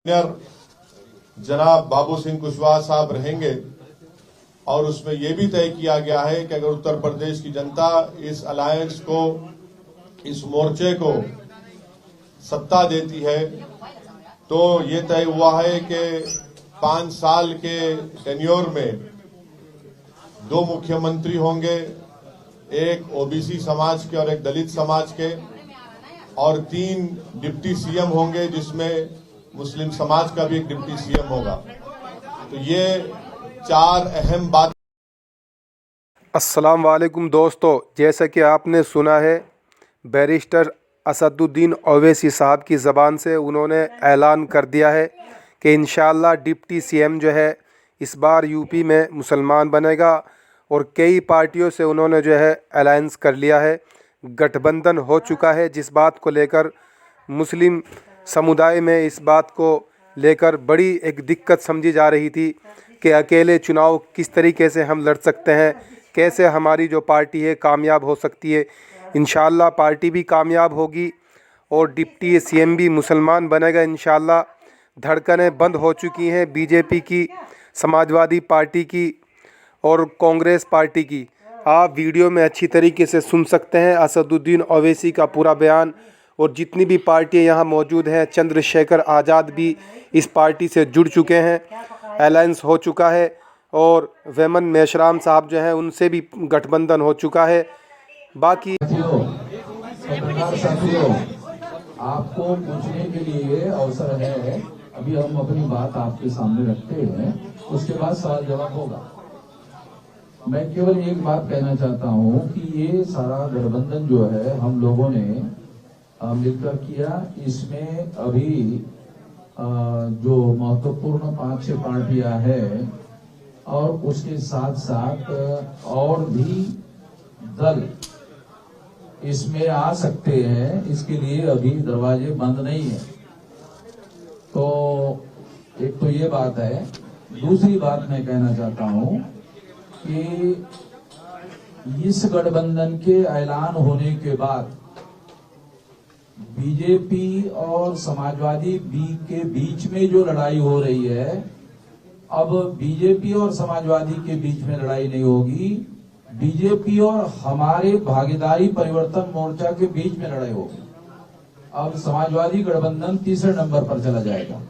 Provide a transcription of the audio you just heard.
जनाब बाबू सिंह कुशवाहा साहब रहेंगे और उसमें यह भी तय किया गया है कि अगर उत्तर प्रदेश की जनता इस अलायंस को, इस मोर्चे को सत्ता देती है तो ये तय हुआ है कि 5 साल के टेन्योर में 2 मुख्यमंत्री होंगे, एक ओबीसी समाज के और एक दलित समाज के, और 3 डिप्टी सीएम होंगे जिसमें मुस्लिम समाज का भी एक डिप्टी सीएम होगा। तो ये 4 अहम बात। अस्सलाम वालेकुम दोस्तों, जैसा कि आपने सुना है बैरिस्टर असदुद्दीन ओवैसी साहब की ज़बान से उन्होंने ऐलान कर दिया है कि इंशाअल्लाह डिप्टी सीएम जो है इस बार यूपी में मुसलमान बनेगा। और कई पार्टियों से उन्होंने जो है अलायंस कर लिया है, गठबंधन हो चुका है, जिस बात को लेकर मुस्लिम समुदाय में इस बात को लेकर बड़ी एक दिक्कत समझी जा रही थी कि अकेले चुनाव किस तरीके से हम लड़ सकते हैं, कैसे हमारी जो पार्टी है कामयाब हो सकती है। इंशाअल्लाह पार्टी भी कामयाब होगी और डिप्टी सीएम भी मुसलमान बनेगा इंशाअल्लाह। धड़कनें बंद हो चुकी हैं बीजेपी की, समाजवादी पार्टी की और कांग्रेस पार्टी की। आप वीडियो में अच्छी तरीके से सुन सकते हैं असदुद्दीन ओवैसी का पूरा बयान। और जितनी भी पार्टियां यहाँ मौजूद हैं, चंद्रशेखर आज़ाद भी इस पार्टी से जुड़ चुके हैं, अलायंस हो चुका है। और वेमन मेश्राम साहब जो हैं उनसे भी गठबंधन हो चुका है। बाकी साथियों, आपको पूछने के लिए अवसर है। अभी हम अपनी बात आपके सामने रखते हैं, उसके बाद सवाल जवाब होगा। मैं केवल एक बात कहना चाहता हूँ कि ये सारा गठबंधन जो है हम लोगों ने मिलकर किया। इसमें अभी जो महत्वपूर्ण 5-6 पार्टियां हैं और उसके साथ साथ और भी दल इसमें आ सकते हैं, इसके लिए अभी दरवाजे बंद नहीं है। तो एक तो ये बात है। दूसरी बात मैं कहना चाहता हूं कि इस गठबंधन के ऐलान होने के बाद बीजेपी और समाजवादी के बीच में जो लड़ाई हो रही है, अब बीजेपी और समाजवादी के बीच में लड़ाई नहीं होगी, बीजेपी और हमारे भागीदारी परिवर्तन मोर्चा के बीच में लड़ाई होगी। अब समाजवादी गठबंधन तीसरे नंबर पर चला जाएगा।